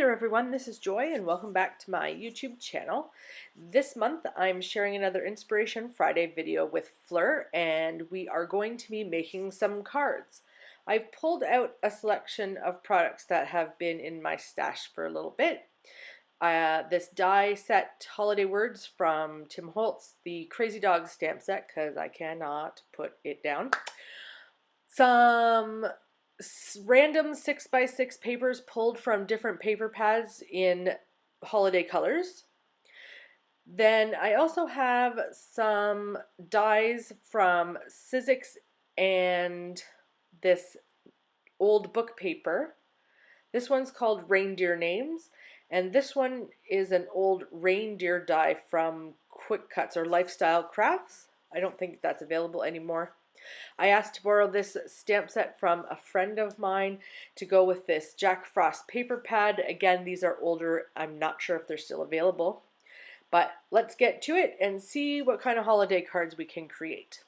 there everyone, this is Joy and welcome back to my YouTube channel. This month I'm sharing another Inspiration Friday video with Fleur and we are going to be making some cards. I've pulled out a selection of products that have been in my stash for a little bit. This die set holiday words from Tim Holtz, the Crazy Dog stamp set because I cannot put it down. Some random 6x6 papers pulled from different paper pads in holiday colors. Then I also have some dies from Sizzix and this old book paper. This one's called Reindeer Names, and this one is an old reindeer die from Quick Cuts or Lifestyle Crafts. I don't think that's available anymore. I asked to borrow this stamp set from a friend of mine to go with this Jack Frost paper pad. Again, these are older. I'm not sure if they're still available. But let's get to it and see what kind of holiday cards we can create.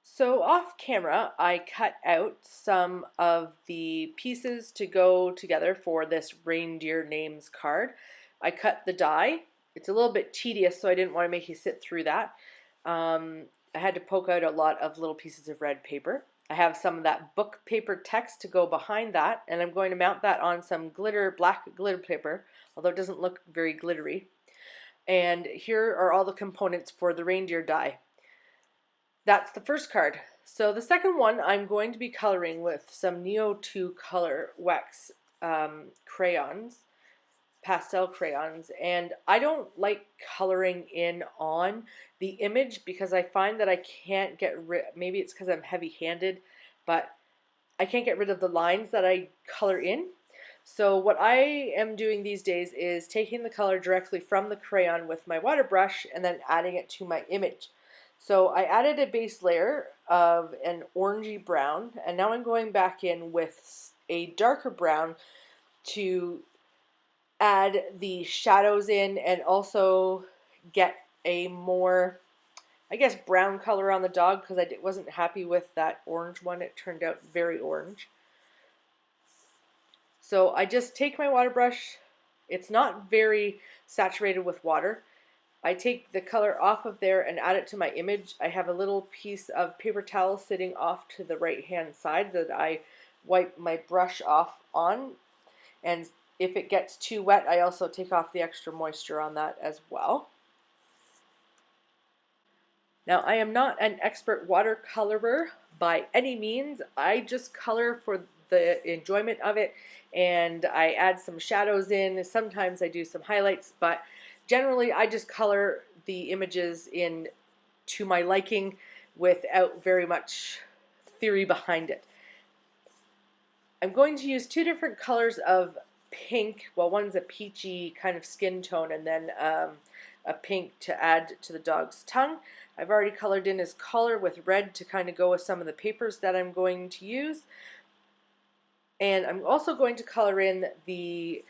So off camera, I cut out some of the pieces to go together for this Reindeer Names card. I cut the die. It's a little bit tedious, so I didn't want to make you sit through that. I had to poke out a lot of little pieces of red paper. I have some of that book paper text to go behind that, and I'm going to mount that on some black glitter paper, although it doesn't look very glittery. And here are all the components for the reindeer die. That's the first card. So the second one I'm going to be coloring with some Neo 2 Color Wax crayons. Pastel crayons, and I don't like coloring in on the image because I find that I can't get rid, maybe it's because I'm heavy-handed, but I can't get rid of the lines that I color in. So what I am doing these days is taking the color directly from the crayon with my water brush and then adding it to my image. So I added a base layer of an orangey brown, and now I'm going back in with a darker brown to add the shadows in and also get a more, I guess, brown color on the dog because I wasn't happy with that orange one. It turned out very orange. So I just take my water brush. It's not very saturated with water. I take the color off of there and add it to my image. I have a little piece of paper towel sitting off to the right hand side that I wipe my brush off on, and if it gets too wet, I also take off the extra moisture on that as well. Now, I am not an expert watercolorer by any means. I just color for the enjoyment of it, and I add some shadows in. Sometimes I do some highlights, but generally I just color the images in to my liking without very much theory behind it. I'm going to use two different colors of pink. Well, one's a peachy kind of skin tone, and then a pink to add to the dog's tongue. I've already colored in his collar with red to kind of go with some of the papers that I'm going to use. And I'm also going to color in the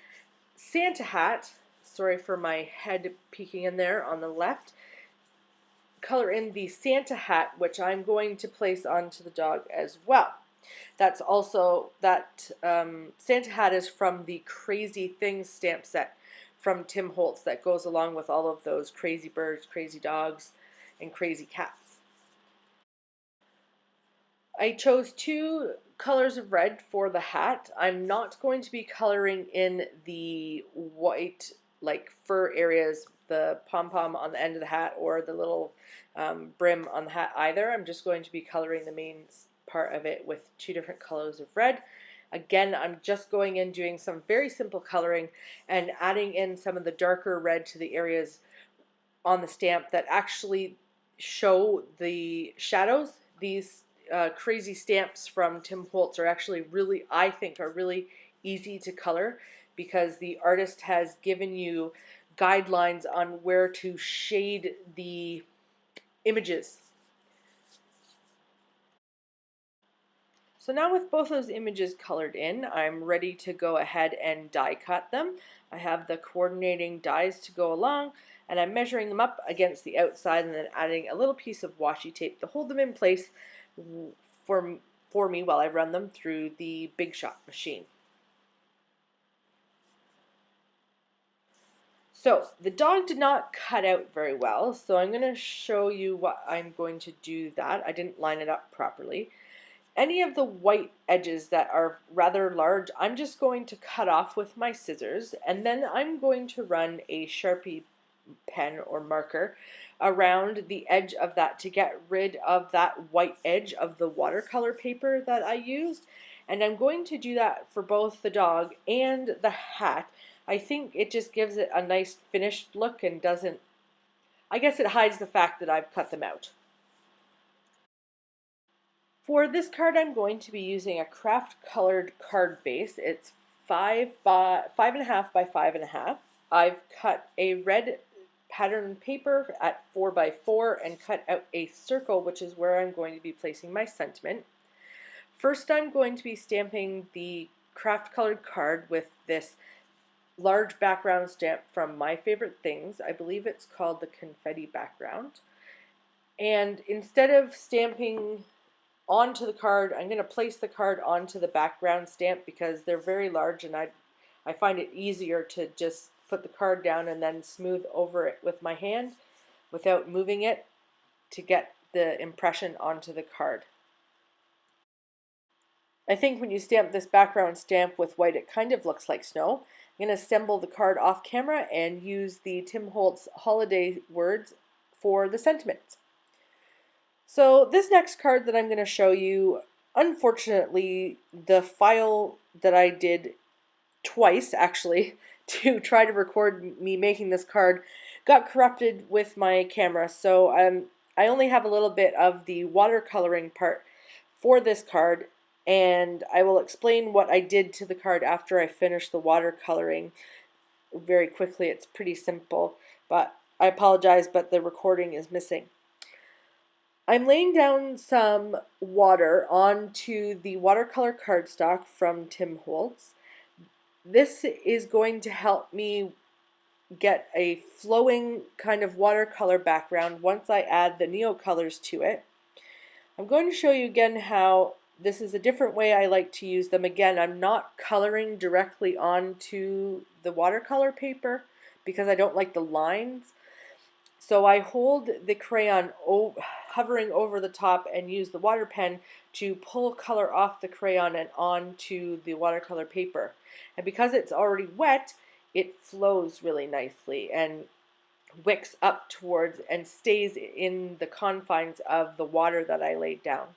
Santa hat. Sorry for my head peeking in there on the left. Color in the Santa hat, which I'm going to place onto the dog as well. That's also, that Santa hat is from the Crazy Things stamp set from Tim Holtz that goes along with all of those crazy birds, crazy dogs, and crazy cats. I chose two colors of red for the hat. I'm not going to be coloring in the white, like fur areas, the pom-pom on the end of the hat or the little brim on the hat either. I'm just going to be coloring the main part of it with two different colors of red. Again, I'm just going in doing some very simple coloring and adding in some of the darker red to the areas on the stamp that actually show the shadows. These crazy stamps from Tim Holtz are actually really, I think, are really easy to color because the artist has given you guidelines on where to shade the images. So now with both those images colored in, I'm ready to go ahead and die cut them. I have the coordinating dies to go along, and I'm measuring them up against the outside and then adding a little piece of washi tape to hold them in place for me while I run them through the Big Shot machine. So the dog did not cut out very well, so I'm going to show you what I'm going to do that. I didn't line it up properly. Any of the white edges that are rather large, I'm just going to cut off with my scissors, and then I'm going to run a Sharpie pen or marker around the edge of that to get rid of that white edge of the watercolor paper that I used. And I'm going to do that for both the dog and the hat. I think it just gives it a nice finished look and doesn't, I guess it hides the fact that I've cut them out. For this card, I'm going to be using a craft colored card base. It's 5.5 by 5.5. I've cut a red pattern paper at 4 by 4 and cut out a circle, which is where I'm going to be placing my sentiment. First, I'm going to be stamping the craft colored card with this large background stamp from My Favorite Things. I believe it's called the confetti background. And instead of stamping onto the card, I'm going to place the card onto the background stamp because they're very large, and I find it easier to just put the card down and then smooth over it with my hand without moving it to get the impression onto the card. I think when you stamp this background stamp with white, it kind of looks like snow. I'm going to assemble the card off camera and use the Tim Holtz holiday words for the sentiments. So this next card that I'm going to show you, unfortunately, the file that I did twice actually to try to record me making this card got corrupted with my camera, so I only have a little bit of the watercoloring part for this card, and I will explain what I did to the card after I finish the watercoloring very quickly. It's pretty simple, but I apologize, but the recording is missing. I'm laying down some water onto the watercolor cardstock from Tim Holtz. This is going to help me get a flowing kind of watercolor background once I add the Neo colors to it. I'm going to show you again how this is a different way I like to use them. Again, I'm not coloring directly onto the watercolor paper because I don't like the lines. So I hold the crayon hovering over the top and use the water pen to pull color off the crayon and onto the watercolor paper. And because it's already wet, it flows really nicely and wicks up towards and stays in the confines of the water that I laid down.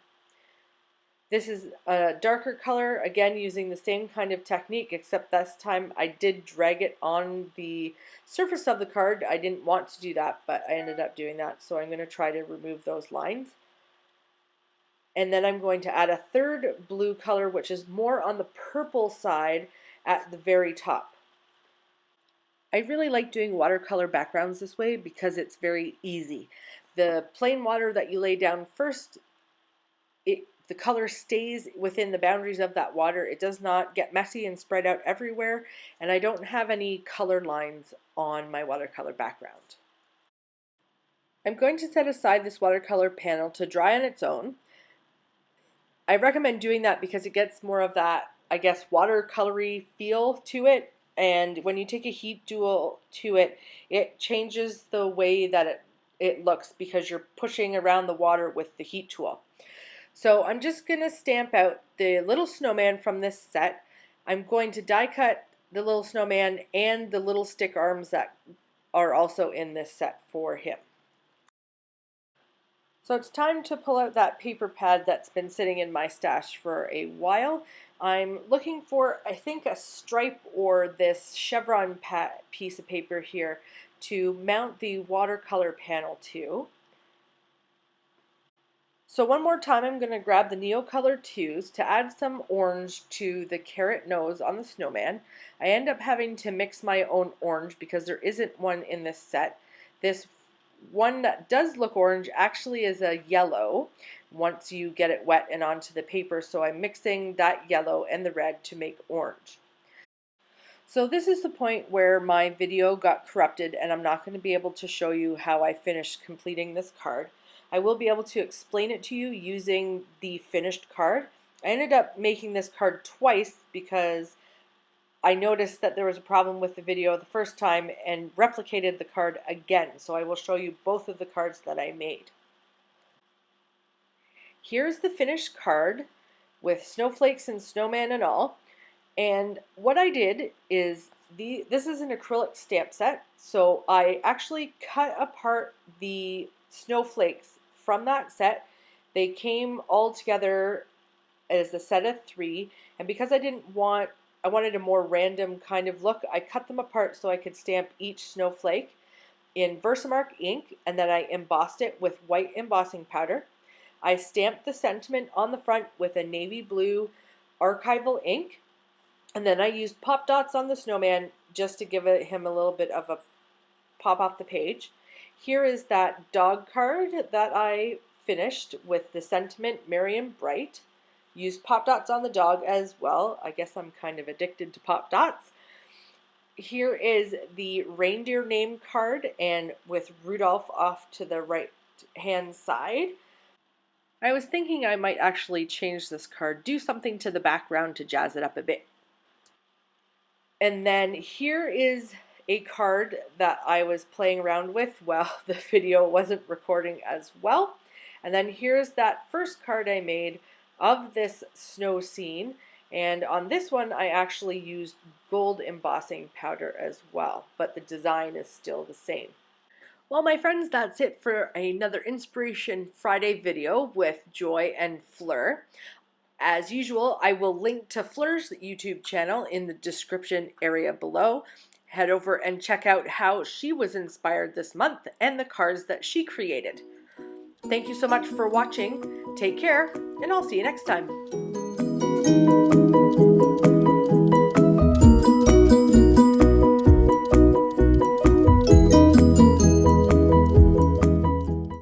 This is a darker color, again using the same kind of technique, except this time I did drag it on the surface of the card. I didn't want to do that, but I ended up doing that, so I'm going to try to remove those lines. And then I'm going to add a third blue color, which is more on the purple side at the very top. I really like doing watercolor backgrounds this way because it's very easy. The plain water that you lay down first, the color stays within the boundaries of that water. It does not get messy and spread out everywhere, and I don't have any color lines on my watercolor background. I'm going to set aside this watercolor panel to dry on its own. I recommend doing that because it gets more of that, I guess, watercolory feel to it, and when you take a heat tool to it, it changes the way that it looks because you're pushing around the water with the heat tool. So I'm just going to stamp out the little snowman from this set. I'm going to die cut the little snowman and the little stick arms that are also in this set for him. So it's time to pull out that paper pad that's been sitting in my stash for a while. I'm looking for, I think, a stripe or this chevron piece of paper here to mount the watercolor panel to. So one more time I'm going to grab the Neo Color 2s to add some orange to the carrot nose on the snowman. I end up having to mix my own orange because there isn't one in this set. This one that does look orange actually is a yellow once you get it wet and onto the paper, so I'm mixing that yellow and the red to make orange. So this is the point where my video got corrupted and I'm not going to be able to show you how I finished completing this card. I will be able to explain it to you using the finished card. I ended up making this card twice because I noticed that there was a problem with the video the first time and replicated the card again. So I will show you both of the cards that I made. Here's the finished card with snowflakes and snowman and all. And what I did is, this is an acrylic stamp set, so I actually cut apart the snowflakes from that set. They came all together as a set of 3, and because I wanted a more random kind of look, I cut them apart so I could stamp each snowflake in Versamark ink, and then I embossed it with white embossing powder. I stamped the sentiment on the front with a navy blue archival ink, and then I used pop dots on the snowman just to give him a little bit of a pop off the page. Here is that dog card that I finished with the sentiment Merry and Bright. Used pop dots on the dog as well. I guess I'm kind of addicted to pop dots. Here is the reindeer name card, and with Rudolph off to the right hand side. I was thinking I might actually change this card, do something to the background to jazz it up a bit. And then here is a card that I was playing around with while the video wasn't recording as well. And then here's that first card I made of this snow scene. And on this one, I actually used gold embossing powder as well, but the design is still the same. Well, my friends, that's it for another Inspiration Friday video with Joy and Fleur. As usual, I will link to Fleur's YouTube channel in the description area below. Head over and check out how she was inspired this month and the cards that she created. Thank you so much for watching. Take care, and I'll see you next time.